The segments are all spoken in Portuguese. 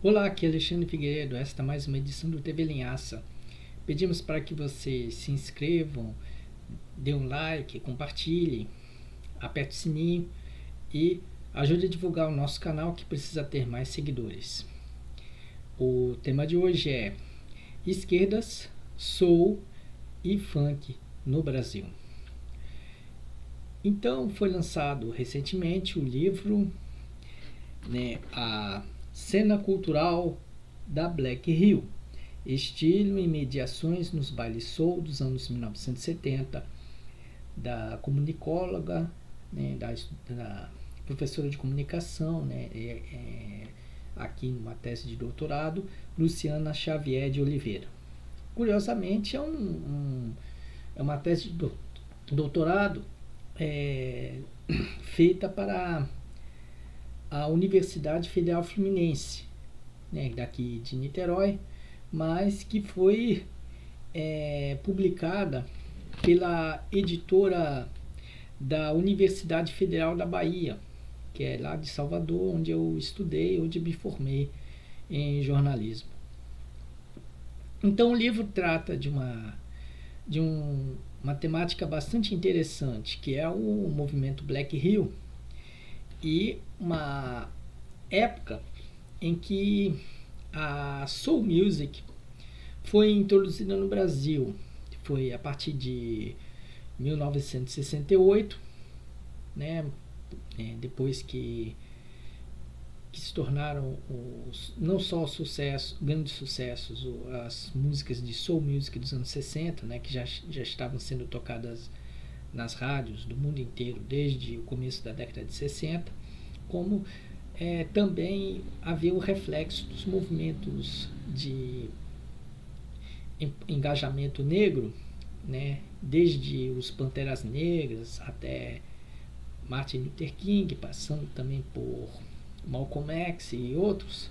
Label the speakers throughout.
Speaker 1: Olá, aqui é Alexandre Figueiredo. Esta é mais uma edição do TV Linhaça. Pedimos para que vocês se inscrevam, dê um like, compartilhem, aperte o sininho e ajude a divulgar o nosso canal que precisa ter mais seguidores. O tema de hoje é esquerdas, soul e funk no Brasil. Então foi lançado recentemente o livro, a Cena Cultural da Black Hill, estilo e mediações nos bailes soul dos anos 1970, da comunicóloga, da professora de comunicação, aqui numa tese de doutorado, Luciana Xavier de Oliveira. Curiosamente, é uma tese de doutorado feita para a Universidade Federal Fluminense, daqui de Niterói, mas que foi publicada pela editora da Universidade Federal da Bahia, que é lá de Salvador, onde eu estudei, onde me formei em jornalismo. Então o livro trata de uma temática bastante interessante, que é o movimento Black Hill, e uma época em que a soul music foi introduzida no Brasil. Foi a partir de 1968, depois que se tornaram não só grandes sucessos, as músicas de soul music dos anos 60, que já estavam sendo tocadas nas rádios do mundo inteiro desde o começo da década de 60, como também havia o reflexo dos movimentos de engajamento negro, desde os Panteras Negras até Martin Luther King, passando também por Malcolm X e outros,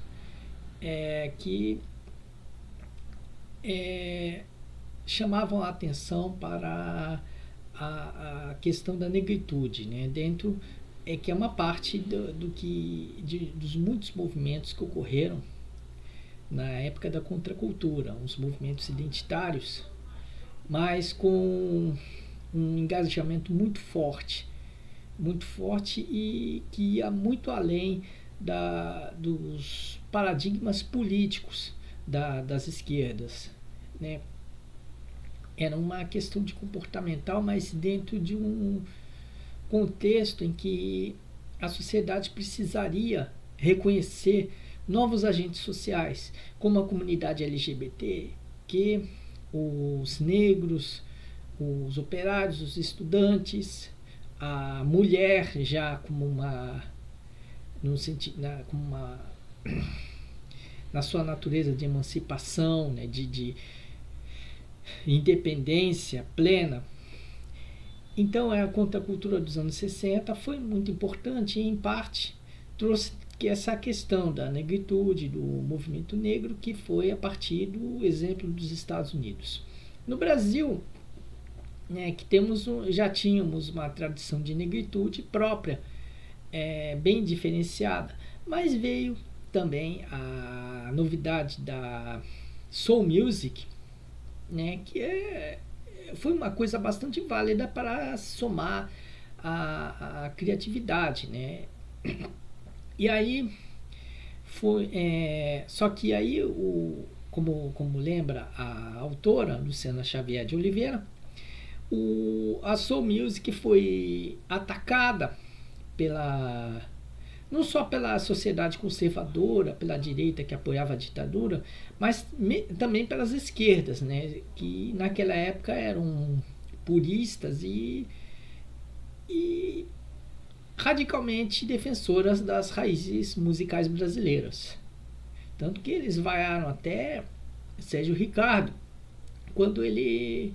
Speaker 1: que chamavam a atenção para a questão da negritude, dentro que é uma parte dos muitos movimentos que ocorreram na época da contracultura, uns movimentos identitários, mas com um engajamento muito forte e que ia muito além dos paradigmas políticos das esquerdas, Era uma questão de comportamental, mas dentro de um contexto em que a sociedade precisaria reconhecer novos agentes sociais, como a comunidade LGBT, que os negros, os operários, os estudantes, a mulher já como na sua natureza de emancipação, de independência plena. Então a contracultura dos anos 60 foi muito importante e, em parte, trouxe essa questão da negritude, do movimento negro, que foi a partir do exemplo dos Estados Unidos. No Brasil, que já tínhamos uma tradição de negritude própria, bem diferenciada, mas veio também a novidade da soul music, que foi uma coisa bastante válida para somar a criatividade, E aí foi, só que aí como lembra a autora Luciana Xavier de Oliveira, a soul music foi atacada não só pela sociedade conservadora, pela direita que apoiava a ditadura, mas também pelas esquerdas, que naquela época eram puristas e radicalmente defensoras das raízes musicais brasileiras. Tanto que eles vaiaram até Sérgio Ricardo, quando ele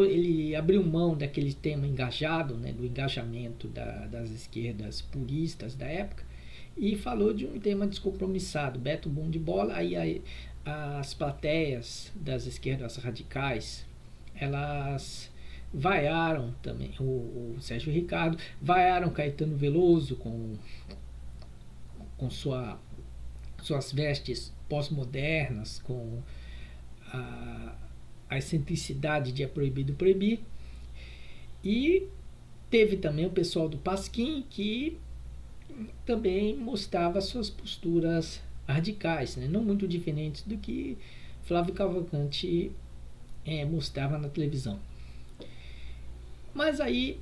Speaker 1: ele abriu mão daquele tema engajado, do engajamento das esquerdas puristas da época, e falou de um tema descompromissado, Beto Bom de Bola. Aí as plateias das esquerdas radicais, elas vaiaram também o Sérgio Ricardo, vaiaram Caetano Veloso com suas vestes pós-modernas, com a excentricidade de é proibido proibir. E teve também o pessoal do Pasquim, que também mostrava suas posturas radicais, né? Não muito diferentes do que Flávio Cavalcante mostrava na televisão. Mas aí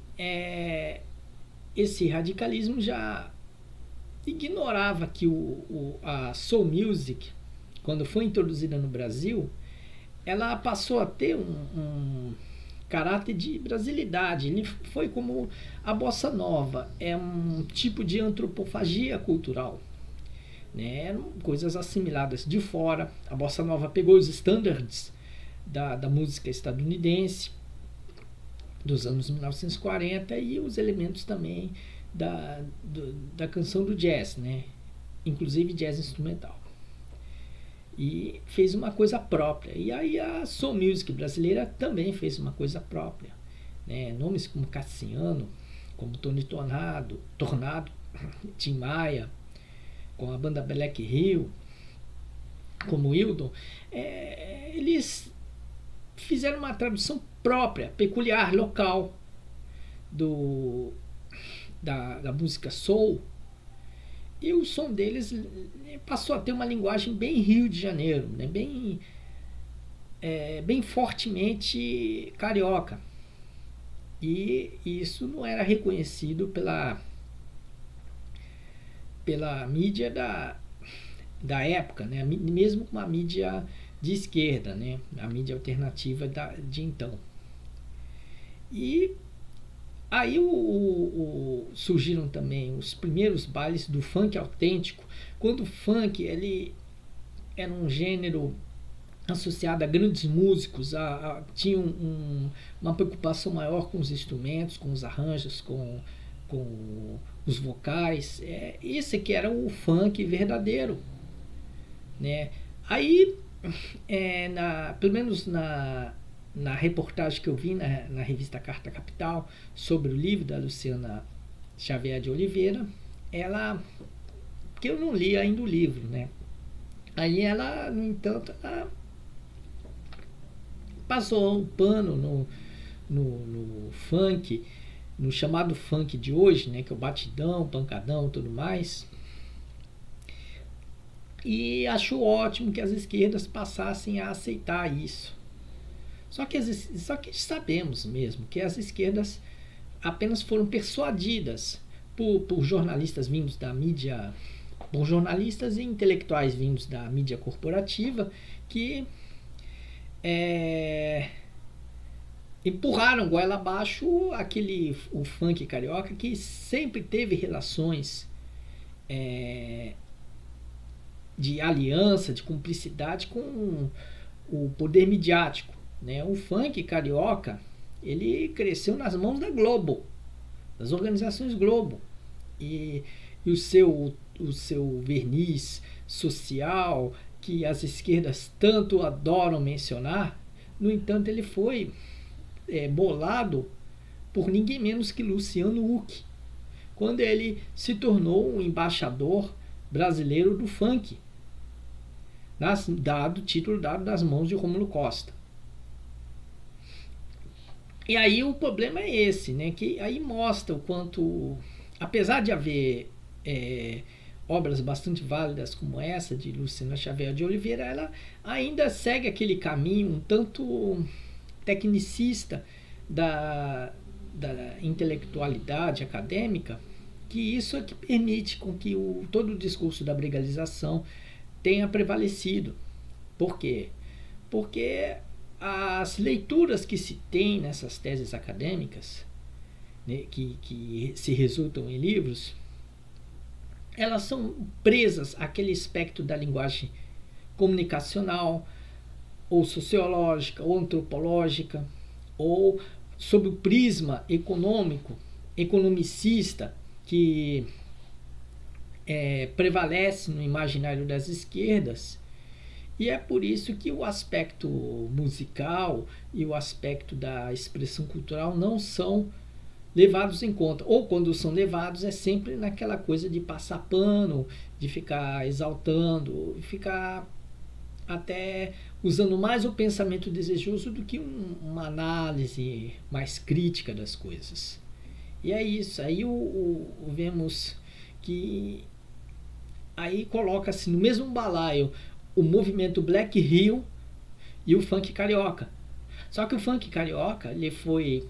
Speaker 1: esse radicalismo já ignorava que a soul music, quando foi introduzida no Brasil, ela passou a ter um caráter de brasilidade. Ele foi como a bossa nova, é um tipo de antropofagia cultural, né? Eram coisas assimiladas de fora. A bossa nova pegou os standards da música estadunidense dos anos 1940 e os elementos também da canção do jazz, né? Inclusive jazz instrumental, e fez uma coisa própria. E aí a soul music brasileira também fez uma coisa própria, né? Nomes como Cassiano, como Tony Tornado, Tim Maia, com a banda Black Hill, como Hildon, eles fizeram uma tradução própria, peculiar, local da música soul, e o som deles passou a ter uma linguagem bem Rio de Janeiro, né? Bem fortemente carioca, e isso não era reconhecido pela mídia da época, né? Mesmo com a mídia de esquerda, né? A mídia alternativa de então. E aí surgiram também os primeiros bailes do funk autêntico, quando o funk ele era um gênero associado a grandes músicos, tinha uma preocupação maior com os instrumentos, com os arranjos, com os vocais. Esse que era o funk verdadeiro, né? Aí, pelo menos na reportagem que eu vi na revista Carta Capital sobre o livro da Luciana Xavier de Oliveira, porque eu não li ainda o livro, né? Aí ela, no entanto, ela passou um pano no funk, no chamado funk de hoje, né? Que é o batidão, pancadão, tudo mais. E achou ótimo que as esquerdas passassem a aceitar isso. Só que sabemos mesmo que as esquerdas apenas foram persuadidas por jornalistas vindos da mídia, por jornalistas e intelectuais vindos da mídia corporativa, que empurraram goela abaixo o funk carioca, que sempre teve relações de aliança, de cumplicidade com o poder midiático, né? O funk carioca ele cresceu nas mãos da Globo, das organizações Globo, e o seu verniz social, que as esquerdas tanto adoram mencionar. No entanto, ele foi bolado por ninguém menos que Luciano Huck, quando ele se tornou um embaixador brasileiro do funk, título dado das mãos de Rômulo Costa. E aí o problema é esse, né? Que aí mostra o quanto, apesar de haver obras bastante válidas como essa de Luciana Xavier de Oliveira, ela ainda segue aquele caminho um tanto tecnicista da intelectualidade acadêmica, que isso é que permite com que todo o discurso da brigalização tenha prevalecido. Por quê? Porque as leituras que se tem nessas teses acadêmicas, né, que se resultam em livros, elas são presas àquele aspecto da linguagem comunicacional, ou sociológica, ou antropológica, ou sob o prisma economicista, que prevalece no imaginário das esquerdas. E é por isso que o aspecto musical e o aspecto da expressão cultural não são levados em conta. Ou quando são levados, é sempre naquela coisa de passar pano, de ficar exaltando, ficar até usando mais o pensamento desejoso do que uma análise mais crítica das coisas. E é isso. Aí vemos que aí coloca-se no mesmo balaio o movimento Black Hill e o funk carioca. Só que o funk carioca ele foi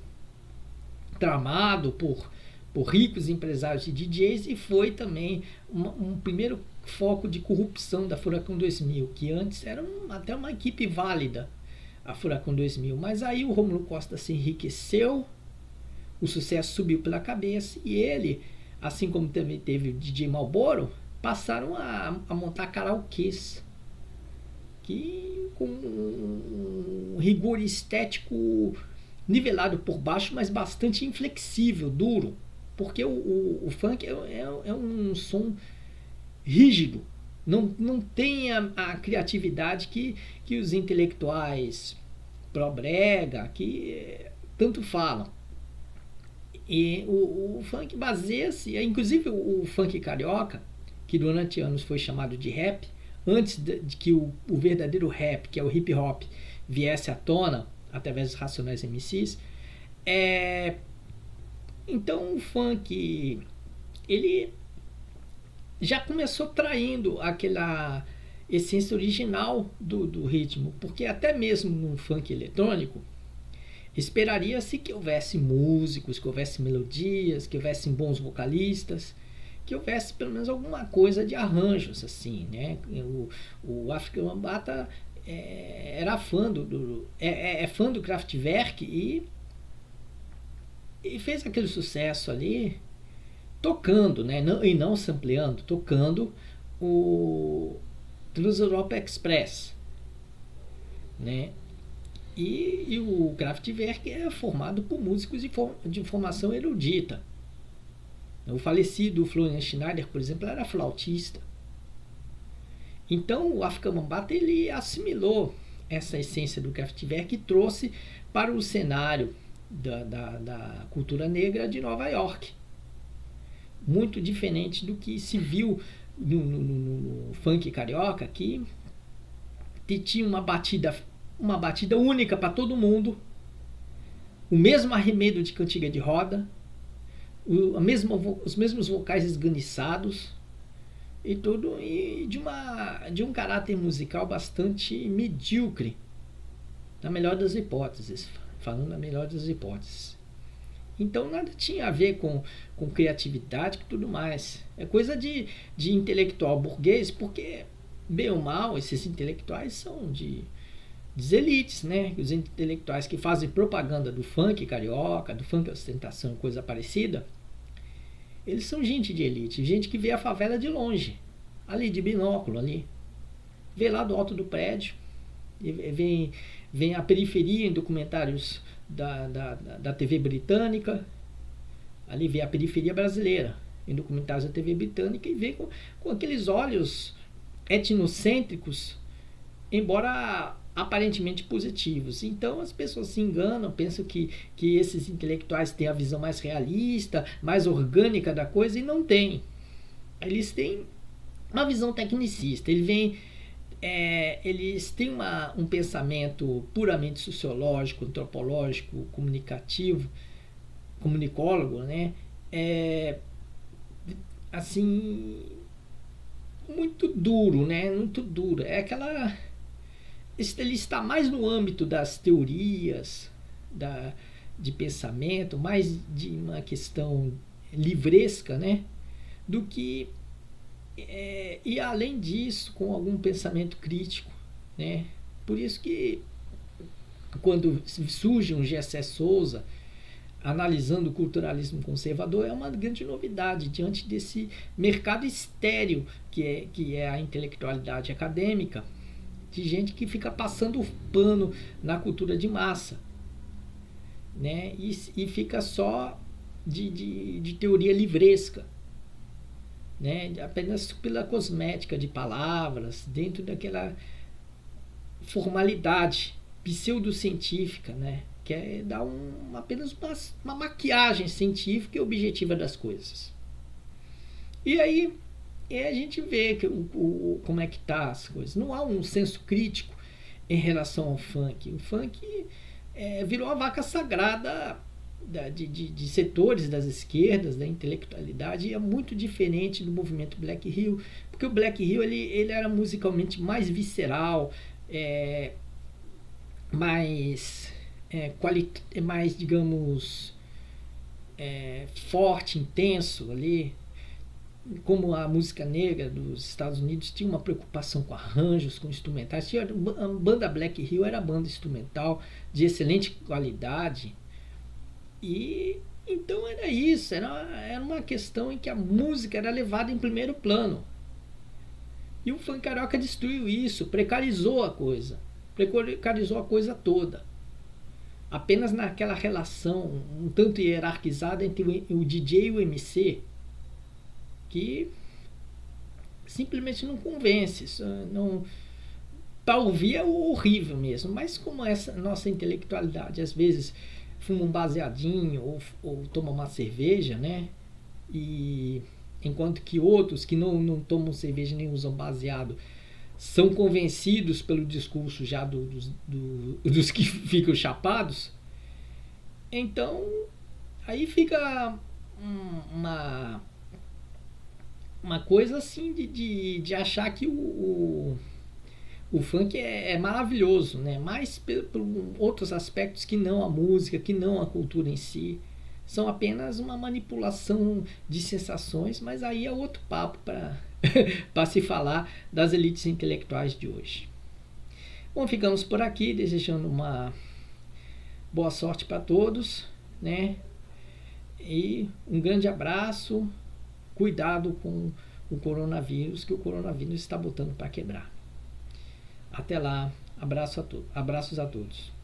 Speaker 1: tramado por ricos empresários e DJs e foi também um primeiro foco de corrupção da Furacão 2000, que antes era até uma equipe válida, a Furacão 2000. Mas aí o Rômulo Costa se enriqueceu, o sucesso subiu pela cabeça e ele, assim como também teve o DJ Malboro, passaram a montar karaokês que com um rigor estético nivelado por baixo, mas bastante inflexível, duro, porque o funk é um som rígido, não tem a criatividade que os intelectuais pró-brega que tanto falam. E o funk baseia-se, inclusive o funk carioca, que durante anos foi chamado de rap, antes de que o verdadeiro rap, que é o hip hop, viesse à tona através dos Racionais MCs. Então o funk ele já começou traindo aquela essência original do ritmo, porque até mesmo no funk eletrônico esperaria-se que houvesse músicos, que houvesse melodias, que houvesse bons vocalistas, que houvesse pelo menos alguma coisa de arranjos assim, né? O Afrika Bambaataa era fã fã do Kraftwerk e fez aquele sucesso ali tocando, né? E não sampleando, tocando o Trans-Europa Express, né? E o Kraftwerk é formado por músicos de formação erudita. O falecido Florian Schneider, por exemplo, era flautista. Então o Afrika Bambaataa ele assimilou essa essência do Kraftwerk e trouxe para o cenário da cultura negra de Nova York. Muito diferente do que se viu no funk carioca, que tinha uma batida única para todo mundo, o mesmo arremedo de cantiga de roda, os mesmos vocais esganiçados e tudo, e de um caráter musical bastante medíocre, na melhor das hipóteses, falando na melhor das hipóteses. Então nada tinha a ver com criatividade e tudo mais. É coisa de intelectual burguês, porque bem ou mal esses intelectuais são das elites, né? Os intelectuais que fazem propaganda do funk carioca, do funk ostentação, coisa parecida, eles são gente de elite, gente que vê a favela de longe, ali de binóculo, ali, vê lá do alto do prédio, e vem a periferia em documentários da TV britânica, ali vê a periferia brasileira em documentários da TV britânica e vê com aqueles olhos etnocêntricos, embora aparentemente positivos. Então as pessoas se enganam, pensam que esses intelectuais têm a visão mais realista, mais orgânica da coisa, e não tem. Eles têm uma visão tecnicista, eles têm um pensamento puramente sociológico, antropológico, comunicativo, comunicólogo, né? Assim, muito duro, né? Muito duro. Ele está mais no âmbito das teorias de pensamento, mais de uma questão livresca, né? Do que e além disso com algum pensamento crítico, né? Por isso que quando surge um Gessé Souza analisando o culturalismo conservador, é uma grande novidade diante desse mercado estéril que é a intelectualidade acadêmica, de gente que fica passando pano na cultura de massa, né? E fica só de teoria livresca, né? Apenas pela cosmética de palavras, dentro daquela formalidade pseudocientífica, né? quer dar apenas uma maquiagem científica e objetiva das coisas. E aí a gente vê que como é que tá as coisas. Não há um senso crítico em relação ao funk. O funk virou a vaca sagrada de setores das esquerdas, da intelectualidade, e é muito diferente do movimento Black Hill, porque o Black Hill ele era musicalmente mais visceral, mais mais, digamos, forte, intenso ali, como a música negra dos Estados Unidos tinha uma preocupação com arranjos, com instrumentais. A banda Black Hill era banda instrumental de excelente qualidade, e então era isso, era uma questão em que a música era levada em primeiro plano. E o funk carioca destruiu isso, precarizou a coisa toda. Apenas naquela relação um tanto hierarquizada entre o DJ e o MC, que simplesmente não convence. Não, para ouvir é horrível mesmo, mas como essa nossa intelectualidade às vezes fuma um baseadinho ou toma uma cerveja, né? E enquanto que outros que não tomam cerveja nem usam baseado são convencidos pelo discurso já dos que ficam chapados, então aí fica uma coisa assim de achar que o funk é maravilhoso, né? Mas por outros aspectos que não a música, que não a cultura em si, são apenas uma manipulação de sensações, mas aí é outro papo para se falar das elites intelectuais de hoje. Bom, ficamos por aqui, desejando uma boa sorte para todos, né? E um grande abraço, cuidado com o coronavírus, que o coronavírus está botando para quebrar. Até lá, abraços a todos.